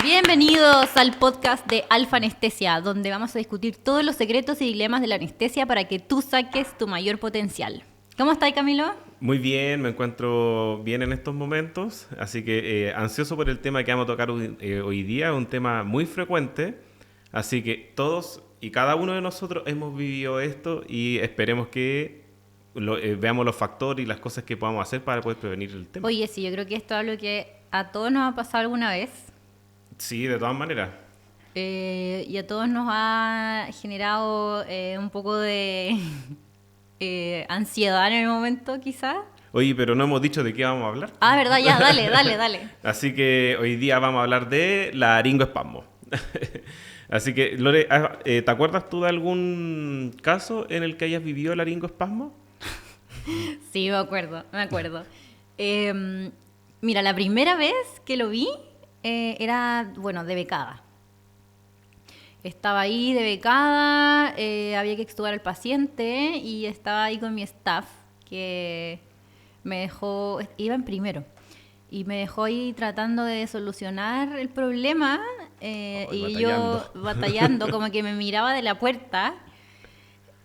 Bienvenidos al podcast de Alfa Anestesia, donde vamos a discutir todos los secretos y dilemas de la anestesia para que tú saques tu mayor potencial. ¿Cómo estás, Camilo? Muy bien, me encuentro bien en estos momentos, así que ansioso por el tema que vamos a tocar hoy día, un tema muy frecuente, así que todos y cada uno de nosotros hemos vivido esto y esperemos que veamos los factores y las cosas que podamos hacer para poder prevenir el tema. Oye, sí, yo creo que esto es algo que a todos nos ha pasado alguna vez Sí, de todas maneras. y a todos nos ha generado un poco de ansiedad en el momento, quizás. Oye, pero no hemos dicho de qué vamos a hablar. Ah, verdad, ya, dale. Así que hoy día vamos a hablar de laringoespasmo. Así que, Lore, ¿te acuerdas tú de algún caso en el que hayas vivido laringoespasmo? Sí, me acuerdo. Mira, la primera vez que lo vi era, bueno, de becada. Estaba ahí de becada, había que extubar al paciente y estaba ahí con mi staff que me dejó, iba en primero, y me dejó ahí tratando de solucionar el problema y yo batallando, como que me miraba de la puerta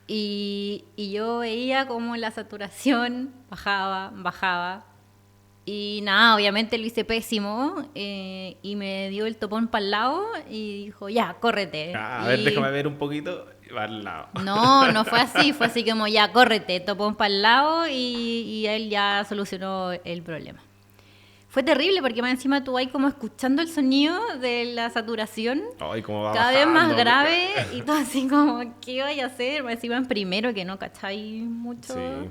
y yo veía como la saturación bajaba. Y nada, obviamente lo hice pésimo y me dio el topón para el lado y dijo, ya, córrete. A ver, déjame ver un poquito. Va al lado. No fue así como, ya, córrete, topón para el lado y él ya solucionó el problema. Fue terrible porque más encima tú ahí como escuchando el sonido de la saturación Ay, cómo va cada vez bajando. más grave y todo así como, ¿qué voy a hacer? Más encima en primero que no cacháis mucho. Sí.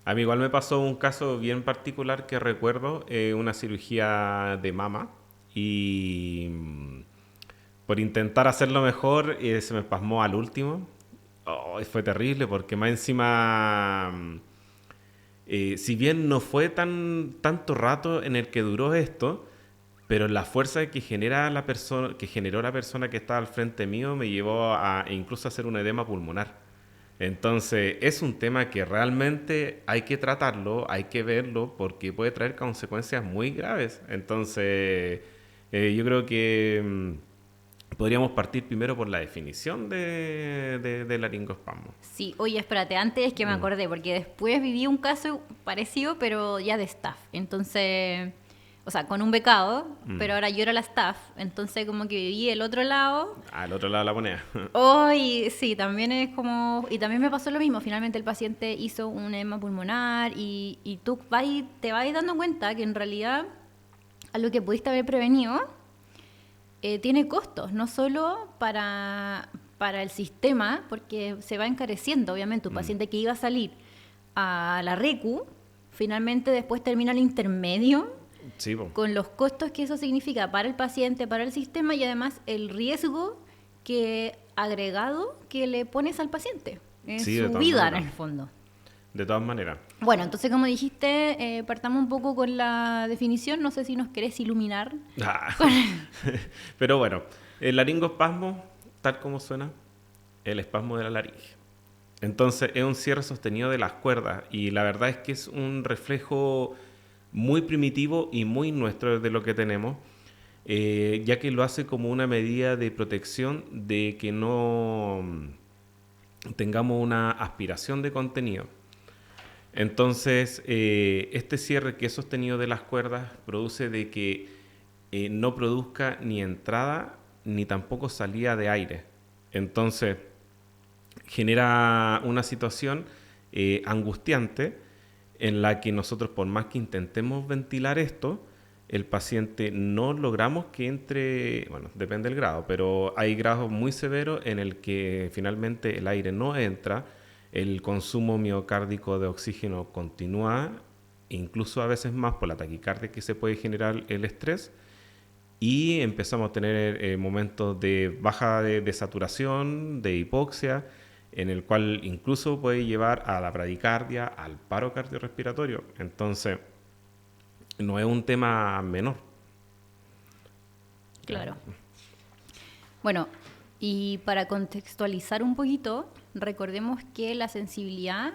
A mí igual me pasó un caso bien particular que recuerdo, una cirugía de mama y por intentar hacerlo mejor se me espasmó al último. Oh, fue terrible porque más encima, si bien no fue tanto rato en el que duró esto, pero la fuerza que genera la persona, que generó la persona que estaba al frente mío me llevó a incluso a hacer un edema pulmonar. Entonces, es un tema que realmente hay que tratarlo, hay que verlo, porque puede traer consecuencias muy graves. Entonces, yo creo que podríamos partir primero por la definición de laringoespasmo. Sí, oye, espérate, antes es que me acordé, porque después viví un caso parecido, pero ya de staff. Entonces, o sea, con un becado, pero ahora yo era la staff. Entonces, como que viví el otro lado. Al otro lado de la moneda. Hoy, sí, también es como... Y también me pasó lo mismo. Finalmente el paciente hizo un edema pulmonar y tú te vas dando cuenta que en realidad algo que pudiste haber prevenido tiene costos, no solo para el sistema, porque se va encareciendo, obviamente. Un paciente que iba a salir a la RECU, finalmente después termina el intermedio, Sí, po. con los costos que eso significa para el paciente, para el sistema y además el riesgo agregado que le pones al paciente en Sí, de su todas vida, en maneras. el fondo. De todas maneras. Bueno, entonces como dijiste, partamos un poco con la definición, no sé si nos querés iluminar. Ah. Pero bueno, el laringoespasmo, tal como suena, el espasmo de la laringe. Entonces es un cierre sostenido de las cuerdas y la verdad es que es un reflejo muy primitivo y muy nuestro de lo que tenemos, ya que lo hace como una medida de protección de que no tengamos una aspiración de contenido. Entonces, este cierre que es sostenido de las cuerdas produce de que no produzca ni entrada ni tampoco salida de aire. Entonces, genera una situación angustiante en la que nosotros, por más que intentemos ventilar esto, el paciente no logramos que entre, bueno, depende del grado, pero hay grados muy severos en el que finalmente el aire no entra, el consumo miocárdico de oxígeno continúa, incluso a veces más por la taquicardia que se puede generar el estrés, y empezamos a tener momentos de baja de saturación, de hipoxia, en el cual incluso puede llevar a la bradicardia, al paro cardiorrespiratorio. Entonces, no es un tema menor. Claro. Bueno, y para contextualizar un poquito, recordemos que la sensibilidad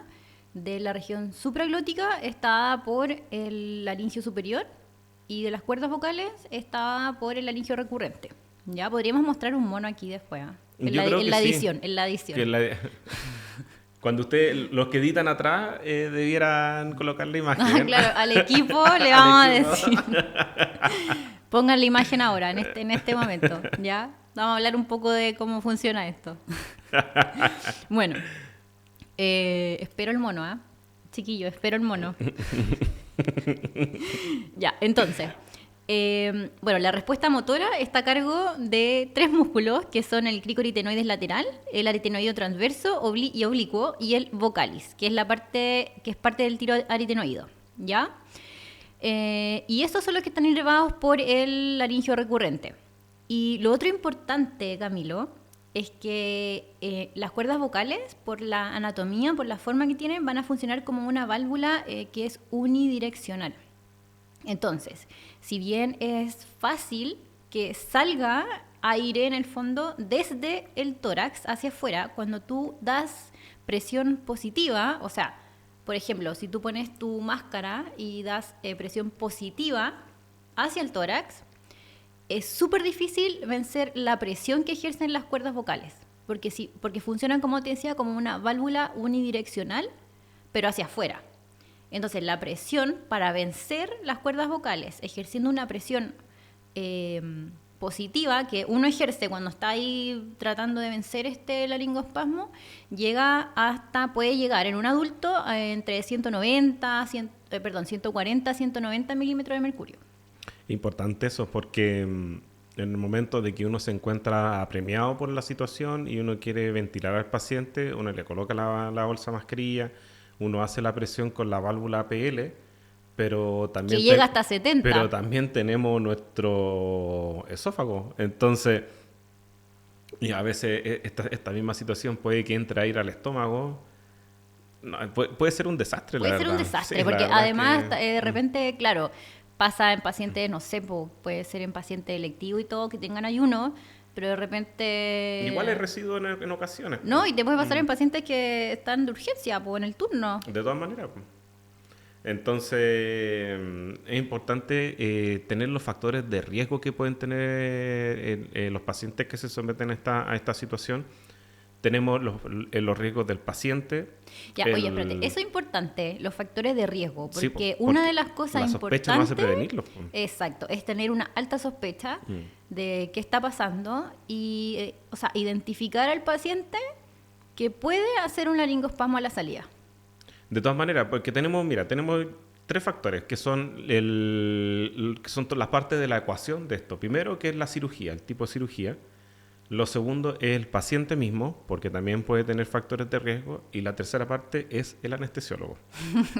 de la región supraglótica está dada por el laringio superior y de las cuerdas vocales estaba por el laringio recurrente. Ya podríamos mostrar un mono aquí después, ¿eh? En Yo creo que la sí, edición, en la edición. que cuando los que editan atrás debieran colocar la imagen. Claro, al equipo le vamos Al equipo. a decir. Pongan la imagen ahora, en este momento, ¿ya? Vamos a hablar un poco de cómo funciona esto. Bueno, espero el mono, ¿ah? Chiquillo, espero el mono. Ya, entonces, bueno, la respuesta motora está a cargo de 3 músculos, que son el cricoaritenoides lateral, el aritenoideo transverso y oblicuo, y el vocalis, que es parte del tiro aritenoideo, ¿ya? Y estos son los que están inervados por el laringio recurrente. Y lo otro importante, Camilo, es que las cuerdas vocales, por la anatomía, por la forma que tienen, van a funcionar como una válvula que es unidireccional. Entonces, si bien es fácil que salga aire en el fondo desde el tórax hacia afuera, cuando tú das presión positiva, o sea, por ejemplo, si tú pones tu máscara y das presión positiva hacia el tórax, es súper difícil vencer la presión que ejercen las cuerdas vocales, porque funcionan, como te decía, como una válvula unidireccional, pero hacia afuera. Entonces, la presión para vencer las cuerdas vocales, ejerciendo una presión positiva que uno ejerce cuando está ahí tratando de vencer este laringoespasmo, puede llegar en un adulto entre 140, 190 milímetros de mercurio. Importante eso, porque en el momento de que uno se encuentra apremiado por la situación y uno quiere ventilar al paciente, uno le coloca la bolsa mascarilla, uno hace la presión con la válvula APL, pero también... Que llega hasta 70. Pero también tenemos nuestro esófago. Entonces, y a veces esta misma situación puede que entre aire al estómago. No, puede ser un desastre, la verdad. Puede ser un desastre, Sí, porque además, que... de repente, claro, pasa en pacientes, no sé, puede ser en pacientes electivos y todo, que tengan ayuno, pero de repente... Igual hay residuo en ocasiones. No, y te puede pasar en pacientes que están de urgencia, en el turno. De todas maneras. Entonces, es importante tener los factores de riesgo que pueden tener los pacientes que se someten a esta situación. Tenemos los riesgos del paciente. Ya, oye, espérate, eso es importante, los factores de riesgo, porque sí, una de las cosas importantes... La sospecha no hace prevenirlos. Exacto, es tener una alta sospecha de qué está pasando y, identificar al paciente que puede hacer un laringoespasmo a la salida. De todas maneras, porque tenemos 3 factores que son las partes de la ecuación de esto. Primero, que es la cirugía, el tipo de cirugía. Lo segundo es el paciente mismo, porque también puede tener factores de riesgo. Y la tercera parte es el anestesiólogo.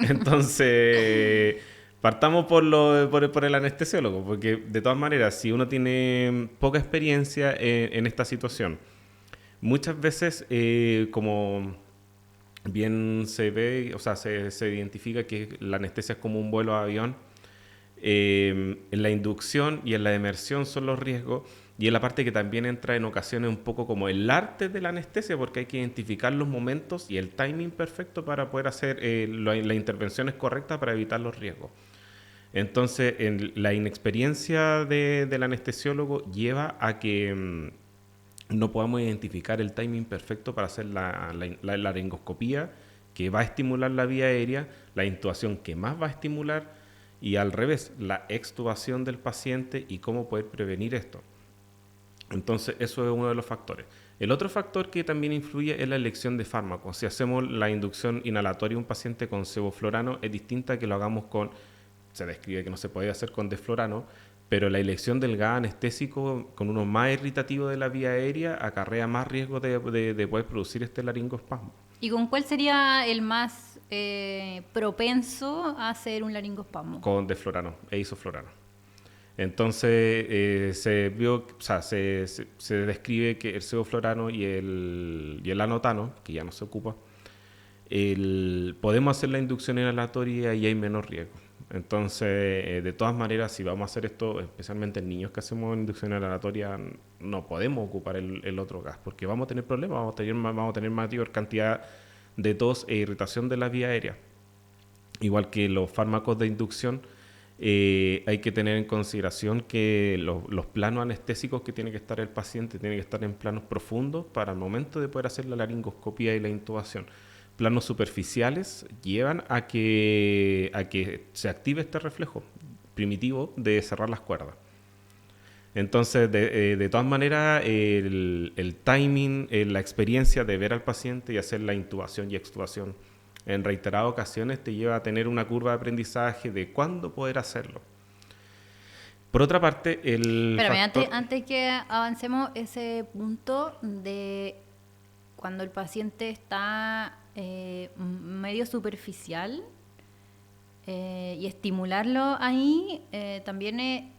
Entonces, partamos por el anestesiólogo, porque de todas maneras, si uno tiene poca experiencia en esta situación, muchas veces como bien se ve, o sea, se identifica que la anestesia es como un vuelo de avión, en la inducción y en la emersión son los riesgos. Y es la parte que también entra en ocasiones un poco como el arte de la anestesia, porque hay que identificar los momentos y el timing perfecto para poder hacer las intervenciones correctas para evitar los riesgos. Entonces, la inexperiencia del anestesiólogo lleva a que no podamos identificar el timing perfecto para hacer la laringoscopía, que va a estimular la vía aérea, la intubación que más va a estimular, y al revés, la extubación del paciente y cómo poder prevenir esto. Entonces, eso es uno de los factores. El otro factor que también influye es la elección de fármacos. Si hacemos la inducción inhalatoria a un paciente con sevoflurano, es distinta que lo hagamos se describe que no se puede hacer con desflurano, pero la elección del gas anestésico con uno más irritativo de la vía aérea acarrea más riesgo de poder producir este laringoespasmo. ¿Y con cuál sería el más propenso a hacer un laringoespasmo? Con desflurano e isoflurano. Entonces se describe que el sevoflurano y el anotano, que ya no se ocupa, podemos hacer la inducción inhalatoria y hay menos riesgo. Entonces, de todas maneras, si vamos a hacer esto, especialmente en niños que hacemos inducción inhalatoria, no podemos ocupar el otro gas, porque vamos a tener problemas, vamos a tener mayor cantidad de tos e irritación de la vía aérea. Igual que los fármacos de inducción, hay que tener en consideración que los planos anestésicos que tiene que estar el paciente tienen que estar en planos profundos para el momento de poder hacer la laringoscopia y la intubación. Planos superficiales llevan a que se active este reflejo primitivo de cerrar las cuerdas. Entonces, de todas maneras, el timing, la experiencia de ver al paciente y hacer la intubación y extubación en reiteradas ocasiones te lleva a tener una curva de aprendizaje de cuándo poder hacerlo. Por otra parte, Espérame, antes que avancemos ese punto de cuando el paciente está medio superficial y estimularlo ahí, también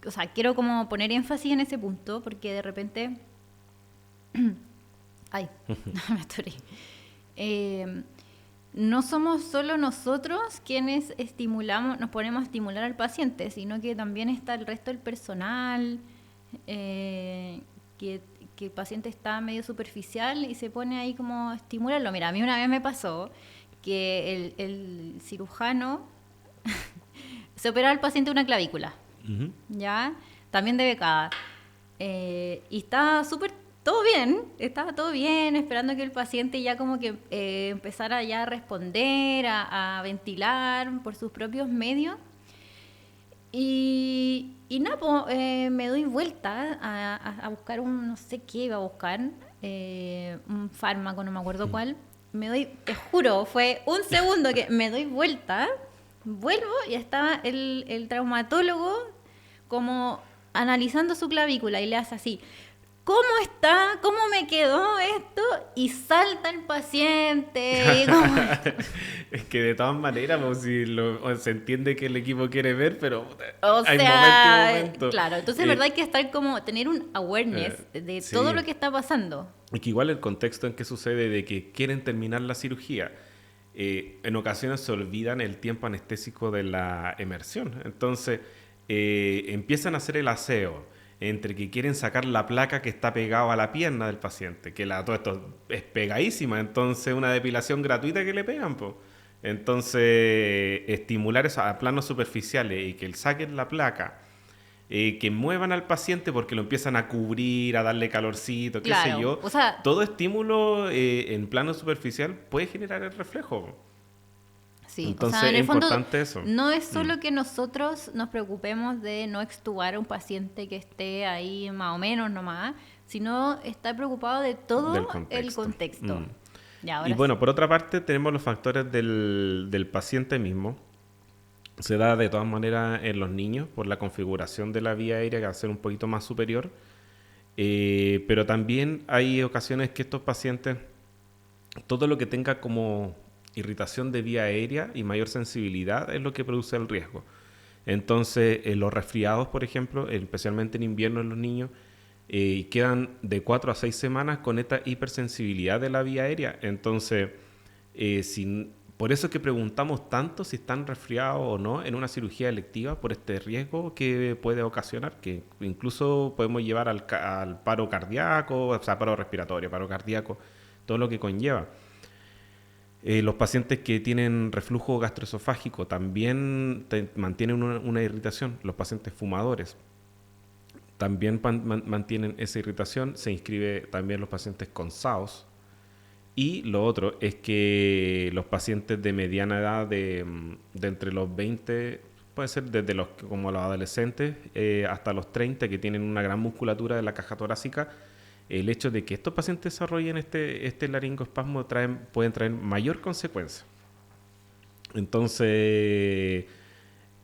o sea, quiero como poner énfasis en ese punto porque de repente... Ay, me atoré. No somos solo nosotros quienes nos ponemos a estimular al paciente, sino que también está el resto del personal, que el paciente está medio superficial y se pone ahí como a estimularlo. Mira, a mí una vez me pasó que el cirujano se operó al paciente una clavícula, ¿ya? También de becada. Y estaba estaba todo bien, esperando que el paciente ya como que empezara ya a responder, a ventilar por sus propios medios. Y nada, me doy vuelta a buscar no sé qué iba a buscar, un fármaco, no me acuerdo cuál. Te juro, fue un segundo que me doy vuelta, vuelvo y estaba el traumatólogo como analizando su clavícula y le hace así: ¿cómo está? ¿Cómo me quedó esto? Y salta el paciente. Es que de todas maneras, pues, se entiende que el equipo quiere ver, pero O hay sea, momento y momento. claro, entonces verdad hay que estar como, tener un awareness de Sí. todo lo que está pasando. Y que igual el contexto en que sucede de que quieren terminar la cirugía, en ocasiones se olvidan el tiempo anestésico de la emersión. Entonces, empiezan a hacer el aseo entre que quieren sacar la placa que está pegada a la pierna del paciente, que todo esto es pegadísima, entonces una depilación gratuita que le pegan, pues. Entonces, estimular eso a planos superficiales y que saquen la placa, que muevan al paciente porque lo empiezan a cubrir, a darle calorcito, qué sé yo. O sea, Todo estímulo en plano superficial puede generar el reflejo. sí, Entonces, o sea, en el es fondo importante eso. no es solo que nosotros nos preocupemos de no extubar a un paciente que esté ahí más o menos nomás, sino estar preocupado de todo el contexto. Ya, Y bueno, por otra parte, tenemos los factores del paciente mismo. Se da de todas maneras en los niños por la configuración de la vía aérea, que va a ser un poquito más superior. Pero también hay ocasiones que estos pacientes, todo lo que tenga como irritación de vía aérea y mayor sensibilidad es lo que produce el riesgo. Entonces, los resfriados, por ejemplo, especialmente en invierno en los niños, quedan de 4 a 6 semanas con esta hipersensibilidad de la vía aérea. Entonces, por eso es que preguntamos tanto si están resfriados o no en una cirugía electiva, por este riesgo que puede ocasionar, que incluso podemos llevar al paro cardíaco, o sea, paro respiratorio, paro cardíaco, todo lo que conlleva. Los pacientes que tienen reflujo gastroesofágico también mantienen una irritación. Los pacientes fumadores también mantienen esa irritación. Se inscribe también los pacientes con SAOS. Y lo otro es que los pacientes de mediana edad, de entre los 20, puede ser desde como los adolescentes, hasta los 30, que tienen una gran musculatura de la caja torácica, el hecho de que estos pacientes desarrollen este laringoespasmo pueden traer mayor consecuencia. Entonces,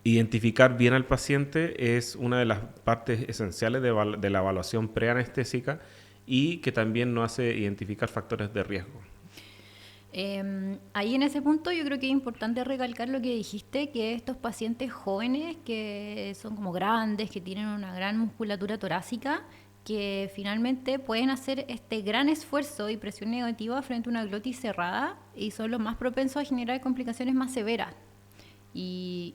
identificar bien al paciente es una de las partes esenciales de la evaluación preanestésica y que también nos hace identificar factores de riesgo. Ahí en ese punto yo creo que es importante recalcar lo que dijiste, que estos pacientes jóvenes que son como grandes, que tienen una gran musculatura torácica, que finalmente pueden hacer este gran esfuerzo y presión negativa frente a una glotis cerrada y son los más propensos a generar complicaciones más severas. Y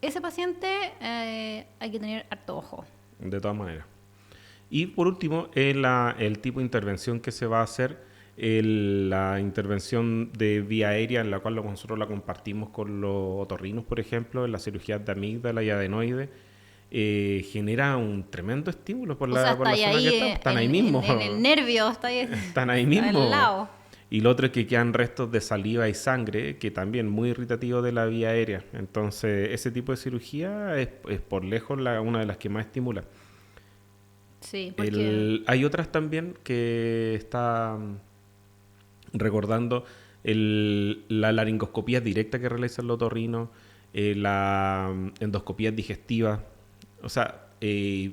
ese paciente hay que tener harto ojo. De todas maneras. Y por último, el tipo de intervención que se va a hacer La intervención de vía aérea, en la cual nosotros la compartimos con los otorrinos, por ejemplo, en la cirugía de amígdala y adenoide, genera un tremendo estímulo O sea, por está la zona que ahí estamos. Están ahí mismo. en el nervio, está ahí Están ahí al mismo. lado. Y lo otro es que quedan restos de saliva y sangre, que también muy irritativo de la vía aérea. Entonces, ese tipo de cirugía es por lejos una de las que más estimula. Sí, porque... Hay otras también que está recordando la laringoscopía directa que realiza el otorrino, la endoscopía digestiva. O sea,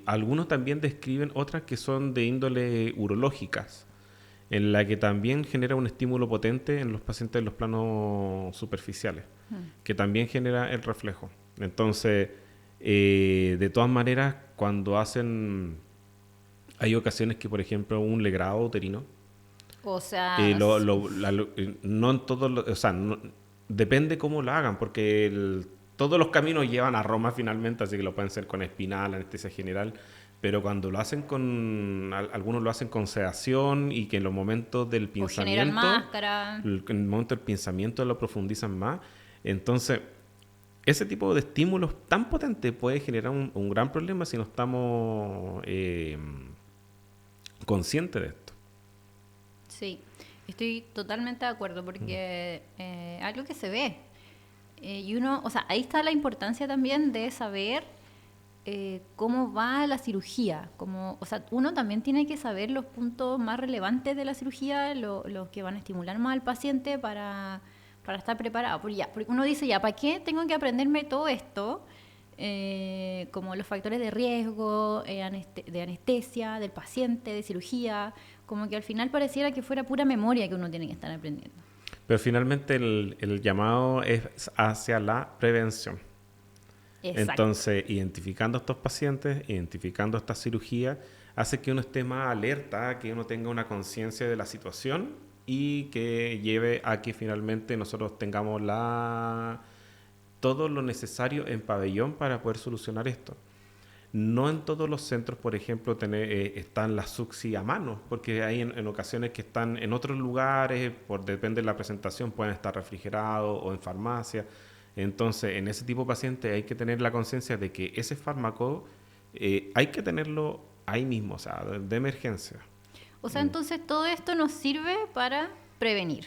algunos también describen otras que son de índole urológicas, en la que también genera un estímulo potente en los pacientes de los planos superficiales, que también genera el reflejo. Entonces, de todas maneras, cuando hacen... Hay ocasiones que, por ejemplo, un legrado uterino, O sea, no en todos o sea, depende cómo lo hagan, porque todos los caminos llevan a Roma finalmente, así que lo pueden hacer con espinal, anestesia general, pero cuando lo hacen algunos lo hacen con sedación y que en los momentos del o generan pinzamiento, máscara. en el momento del pinzamiento lo profundizan más. Entonces, ese tipo de estímulos tan potentes puede generar un gran problema si no estamos conscientes de esto. Sí, estoy totalmente de acuerdo porque algo que se ve. Y uno, o sea, ahí está la importancia también de saber cómo va la cirugía. O sea, uno también tiene que saber los puntos más relevantes de la cirugía, los que van a estimular más al paciente para estar preparado. Porque uno dice, ya, ¿para qué tengo que aprenderme todo esto? Como los factores de riesgo, de anestesia, del paciente, de cirugía, como que al final pareciera que fuera pura memoria que uno tiene que estar aprendiendo. Pero finalmente el llamado es hacia la prevención. Exacto. Entonces, identificando a estos pacientes, identificando esta cirugía, hace que uno esté más alerta, que uno tenga una conciencia de la situación y que lleve a que finalmente nosotros tengamos todo lo necesario en pabellón para poder solucionar esto. No en todos los centros, por ejemplo, están las SUXI a mano, porque hay en ocasiones que están en otros lugares, depende de la presentación, pueden estar refrigerados o en farmacia. Entonces, en ese tipo de pacientes hay que tener la conciencia de que ese fármaco hay que tenerlo ahí mismo, o sea, de emergencia. O sea, entonces todo esto nos sirve para prevenir,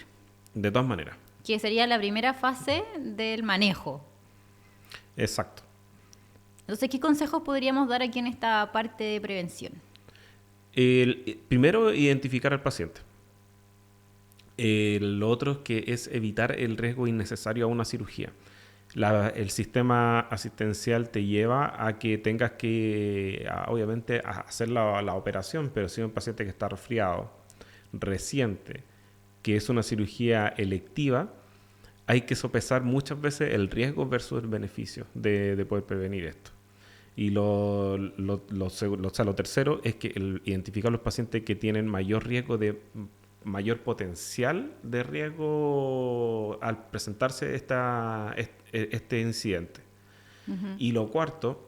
De todas maneras. que sería la primera fase del manejo. Exacto. Entonces, ¿qué consejos podríamos dar aquí en esta parte de prevención? Primero, identificar al paciente. Lo otro es evitar el riesgo innecesario a una cirugía. El sistema asistencial te lleva a que tengas que, obviamente, hacer la operación, pero si es un paciente que está resfriado, reciente, que es una cirugía electiva, hay que sopesar muchas veces el riesgo versus el beneficio de poder prevenir esto. Y o sea, lo tercero es que identificar los pacientes que tienen mayor potencial de riesgo al presentarse este incidente. Y lo cuarto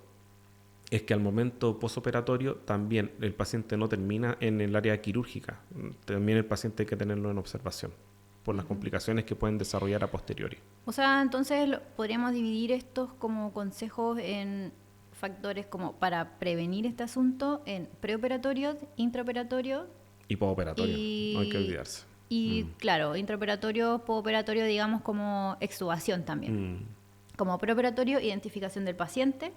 es que al momento posoperatorio también el paciente no termina en el área quirúrgica, también el paciente hay que tenerlo en observación por las complicaciones que pueden desarrollar a posteriori. O sea, entonces podríamos dividir estos como consejos en factores como para prevenir este asunto en preoperatorios, intraoperatorios y postoperatorio, no hay que olvidarse. Y claro, intraoperatorio, postoperatorio, digamos como extubación también. Como preoperatorio, identificación del paciente.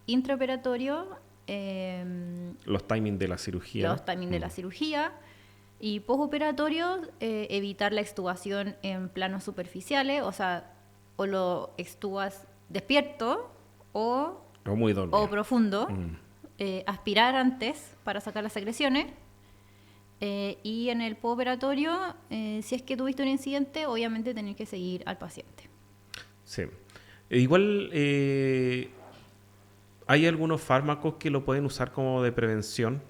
Intraoperatorio, los timings de la cirugía. Los timings de la cirugía. Y postoperatorio, evitar la extubación en planos superficiales, o sea, o lo extubas despierto o muy dormido. O profundo. Aspirar antes para sacar las secreciones. Y en el postoperatorio, si es que tuviste un incidente, obviamente tenés que seguir al paciente. Sí. Igual hay algunos fármacos que lo pueden usar como de prevención.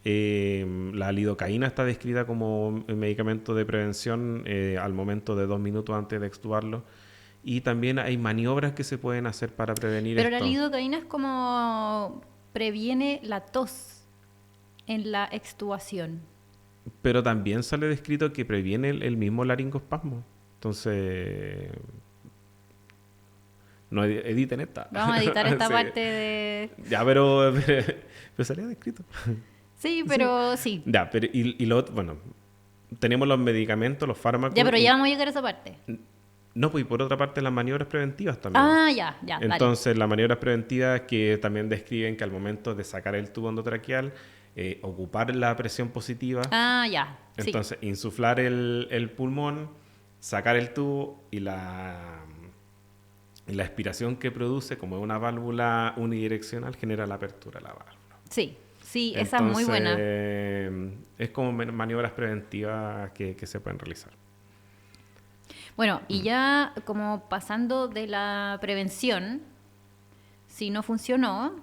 La lidocaína está descrita como un medicamento de prevención al momento de 2 minutos antes de extubarlo. Y también hay maniobras que se pueden hacer para prevenir esto. Pero la lidocaína es como previene la tos en la extubación. pero también sale descrito que previene el mismo laringoespasmo. Entonces, no editen esta. Vamos a editar esta Sí. parte de... Ya, pero salía descrito. Sí, pero sí. Ya, pero y lo otro, bueno, tenemos los medicamentos, los fármacos. Ya, pero ya vamos a llegar a esa parte. No, pues y por otra parte las maniobras preventivas también. Ah, ya, dale. Entonces, las maniobras preventivas que también describen que al momento de sacar el tubo endotraqueal, ocupar la presión positiva, Ah, ya, sí. entonces insuflar el pulmón, sacar el tubo y la aspiración que produce, como es una válvula unidireccional, genera la apertura de la válvula. Sí, sí, esa es muy buena. Es como maniobras preventivas que se pueden realizar. Bueno, y ya como pasando de la prevención, si no funcionó,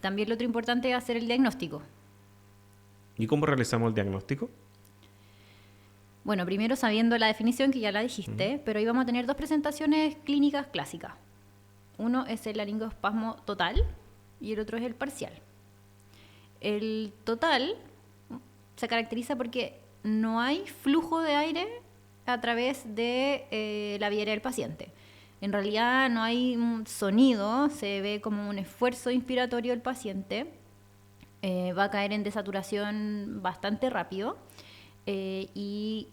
también lo otro importante es hacer el diagnóstico. ¿Y cómo realizamos el diagnóstico? Bueno, primero sabiendo la definición, que ya la dijiste, pero ahí vamos a tener dos presentaciones clínicas clásicas. Uno es el laringoespasmo total y el otro es el parcial. El total se caracteriza porque no hay flujo de aire a través de la vía aérea del paciente. En realidad no hay un sonido, se ve como un esfuerzo inspiratorio del paciente, va a caer en desaturación bastante rápido y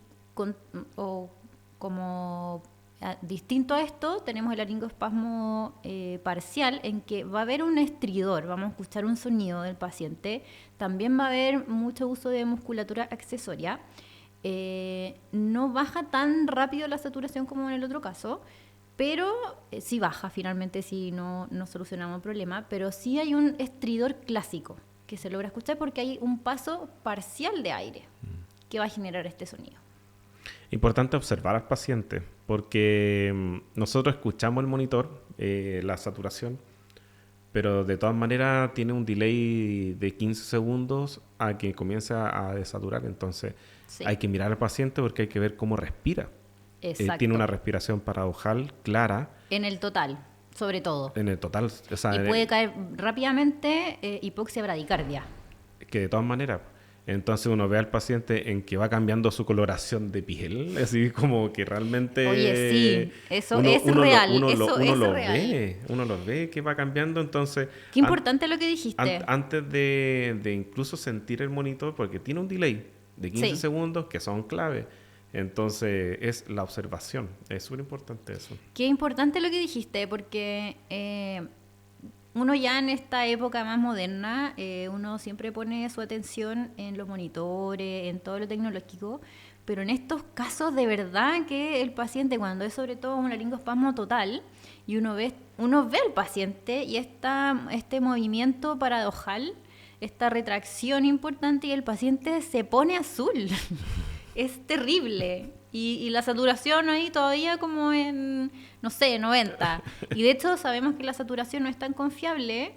distinto a esto tenemos el laringoespasmo parcial, en que va a haber un estridor, vamos a escuchar un sonido del paciente, también va a haber mucho uso de musculatura accesoria, no baja tan rápido la saturación como en el otro caso, pero sí baja finalmente si no solucionamos el problema, pero sí hay un estridor clásico que se logra escuchar porque hay un paso parcial de aire que va a generar este sonido. Importante observar al paciente, porque nosotros escuchamos el monitor, la saturación, pero de todas maneras tiene un delay de 15 segundos a que comience a desaturar. Entonces Sí. hay que mirar al paciente porque hay que ver cómo respira. Exacto. Tiene una respiración paradojal clara. En el total, sobre todo. En el total, o sea, Y puede caer rápidamente hipoxia bradicardia. que de todas maneras. Entonces uno ve al paciente en que va cambiando su coloración de piel, así como que realmente... Oye, sí, eso es real, eso es real. Uno lo ve que va cambiando, entonces... Qué importante lo que dijiste. Antes de incluso sentir el monitor, porque tiene un delay de 15 Sí. segundos que son clave, entonces es la observación, es súper importante eso. Qué importante lo que dijiste, porque uno ya en esta época más moderna, uno siempre pone su atención en los monitores, en todo lo tecnológico, pero en estos casos de verdad que el paciente, cuando es sobre todo un laringoespasmo total, y uno ve al paciente y este movimiento paradojal, esta retracción importante, y el paciente se pone azul. Es terrible. Y la saturación ahí todavía como en, no sé, 90. Y de hecho sabemos que la saturación no es tan confiable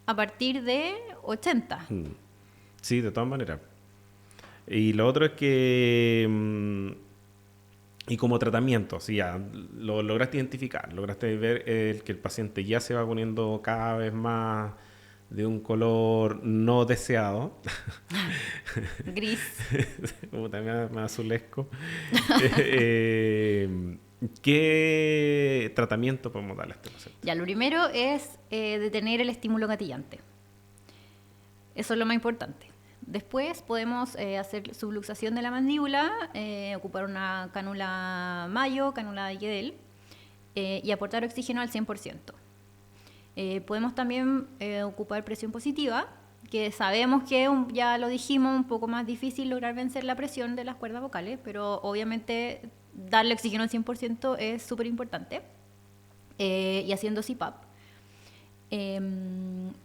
a partir de 80. Sí, de todas maneras. Y lo otro es que... y como tratamiento, si ya lo lograste identificar, lograste ver que el paciente ya se va poniendo cada vez más de un color no deseado. Gris. Como también más azulesco. ¿Qué tratamiento podemos darle a este paciente? Ya, lo primero es detener el estímulo gatillante. Eso es lo más importante. Después podemos hacer subluxación de la mandíbula, ocupar una cánula Mayo, cánula de Guedel, y aportar oxígeno al 100%. Podemos también ocupar presión positiva, que sabemos que, ya lo dijimos, un poco más difícil lograr vencer la presión de las cuerdas vocales, pero obviamente darle oxígeno al 100% es súper importante, y haciendo CPAP.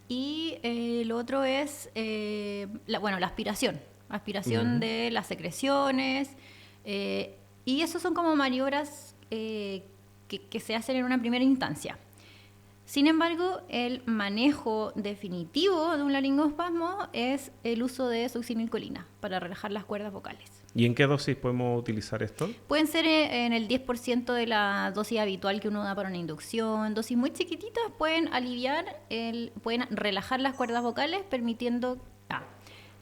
Lo otro es la aspiración de las secreciones, y eso son como maniobras que se hacen en una primera instancia. Sin embargo, el manejo definitivo de un laringoespasmo es el uso de succinilcolina para relajar las cuerdas vocales. ¿Y en qué dosis podemos utilizar esto? Pueden ser en el 10% de la dosis habitual que uno da para una inducción. Dosis muy chiquititas pueden pueden relajar las cuerdas vocales, permitiendo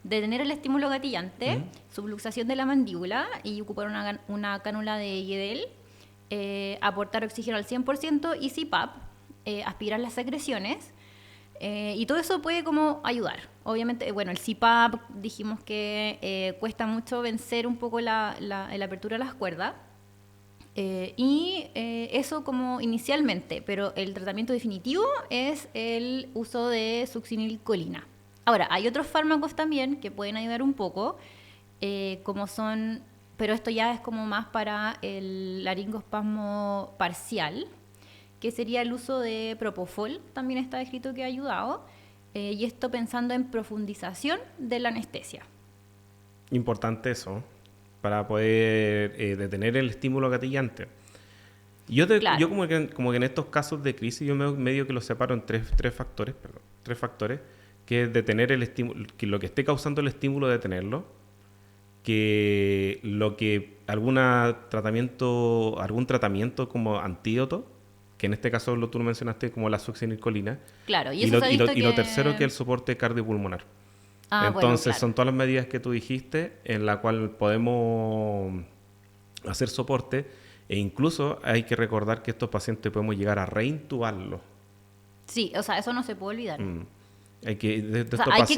detener el estímulo gatillante, subluxación de la mandíbula y ocupar una cánula de Guedel, aportar oxígeno al 100% y CPAP, aspirar las secreciones. Y todo eso puede como ayudar. Obviamente, bueno, el CPAP dijimos que cuesta mucho vencer un poco la apertura de las cuerdas. Eso como inicialmente, pero el tratamiento definitivo es el uso de succinilcolina. Ahora, hay otros fármacos también que pueden ayudar un poco, como son, pero esto ya es como más para el laringoespasmo parcial, que sería el uso de propofol, también está escrito que ha ayudado, y esto pensando en profundización de la anestesia. Importante eso, para poder detener el estímulo gatillante. Yo como que en estos casos de crisis, yo medio que los separo en tres factores, que es detener el estímulo, que lo que esté causando el estímulo, detenerlo, que algún tratamiento como antídoto, que en este caso tú lo mencionaste como la succinilcolina. Claro, y lo tercero, que es el soporte cardiopulmonar. Entonces, claro. son todas las medidas que tú dijiste en la cual podemos hacer soporte, e incluso hay que recordar que estos pacientes podemos llegar a reintubarlos. Sí, o sea, eso no se puede olvidar. Hay que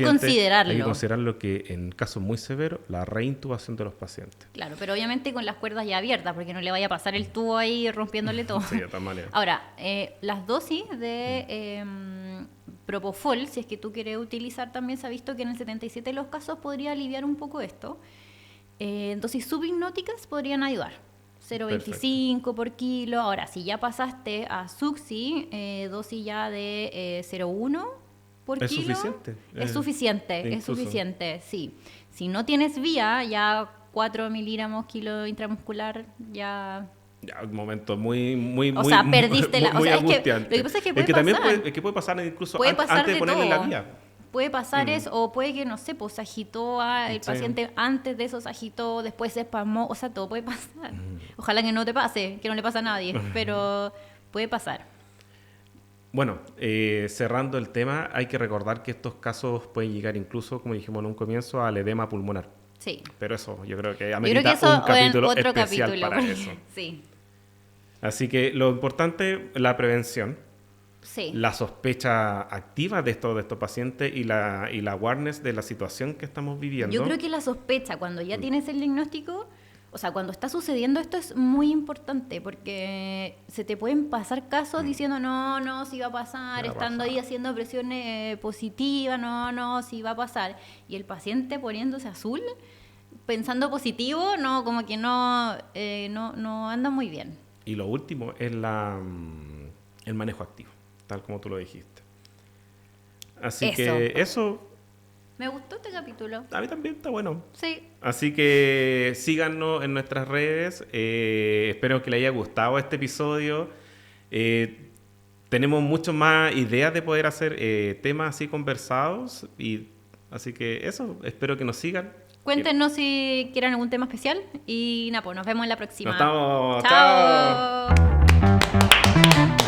considerarlo. Hay que considerarlo, que en casos muy severos, la reintubación de los pacientes. Claro, pero obviamente con las cuerdas ya abiertas, porque no le vaya a pasar el tubo ahí rompiéndole todo. Sí, de todas maneras. Ahora, las dosis de propofol, si es que tú quieres utilizar, también se ha visto que en el 77 de los casos podría aliviar un poco esto. Dosis subhipnóticas podrían ayudar. 0,25 por kilo. Ahora, si ya pasaste a Suxi, dosis ya de 0,1 por kilo. Es suficiente, sí. Si no tienes vía, ya 4 miligramos kilo intramuscular, ya... Ya, un momento muy o sea, perdiste muy lo angustiante. que pasa es que puede pasar. También puede pasar incluso antes de ponerle todo. la vía. Puede pasar eso, o puede que, no sé, pues se agitó el paciente, antes de eso se agitó, después se espasmó, o sea, todo puede pasar. Ojalá que no te pase, que no le pase a nadie, pero puede pasar. Bueno, cerrando el tema, hay que recordar que estos casos pueden llegar incluso, como dijimos en un comienzo, al edema pulmonar. Sí. Pero eso, yo creo que amerita un capítulo otro especial para eso. Sí. Así que lo importante, la prevención, sí. la sospecha activa de estos pacientes y la awareness de la situación que estamos viviendo. Yo creo que la sospecha, cuando ya tienes el diagnóstico, o sea, cuando está sucediendo esto, es muy importante, porque se te pueden pasar casos diciendo, no, si va a pasar, estando ahí haciendo presiones positivas, no, si va a pasar. Y el paciente poniéndose azul, pensando positivo, no, como que no anda muy bien. Y lo último es el manejo activo, tal como tú lo dijiste. Así que eso... Me gustó este capítulo. A mí también está bueno. Sí. Así que síganos en nuestras redes. Espero que les haya gustado este episodio. Tenemos mucho más ideas de poder hacer temas así conversados. Así que eso, espero que nos sigan. Cuéntenos si quieren algún tema especial. Y nada, pues nos vemos en la próxima. Nos estamos. Chao.